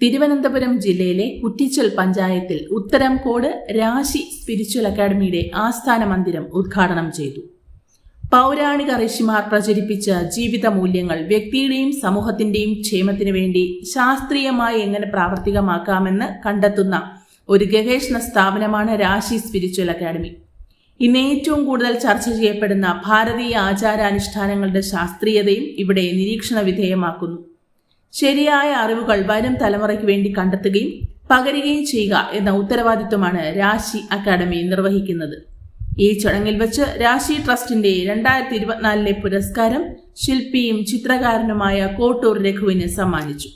തിരുവനന്തപുരം ജില്ലയിലെ കുറ്റിച്ചൽ പഞ്ചായത്തിൽ ഉത്തരംകോട് രാശി സ്പിരിച്വൽ അക്കാദമിയുടെ ആസ്ഥാന മന്ദിരം ഉദ്ഘാടനം ചെയ്തു. പൗരാണിക ഋഷിമാർ പ്രചരിപ്പിച്ച ജീവിത മൂല്യങ്ങൾ വ്യക്തിയുടെയും സമൂഹത്തിന്റെയും ക്ഷേമത്തിനു വേണ്ടി ശാസ്ത്രീയമായി എങ്ങനെ പ്രാവർത്തികമാക്കാമെന്ന് കണ്ടെത്തുന്ന ഒരു ഗവേഷണ സ്ഥാപനമാണ് രാശി സ്പിരിച്വൽ അക്കാദമി. ഇന്ന് ഏറ്റവും കൂടുതൽ ചർച്ച ചെയ്യപ്പെടുന്ന ഭാരതീയ ആചാരാനുഷ്ഠാനങ്ങളുടെ ശാസ്ത്രീയതയും ഇവിടെ നിരീക്ഷണ വിധേയമാക്കുന്നു. ശരിയായ അറിവുകൾ വരും തലമുറയ്ക്ക് വേണ്ടി കണ്ടെത്തുകയും പകരുകയും ചെയ്യുക എന്ന ഉത്തരവാദിത്വമാണ് രാശി അക്കാദമി നിർവഹിക്കുന്നത്. ഈ ചടങ്ങിൽ വെച്ച് രാശി ട്രസ്റ്റിന്റെ 2024 പുരസ്കാരം ശില്പിയും ചിത്രകാരനുമായ കോട്ടൂർ രഘുവിന് സമ്മാനിച്ചു.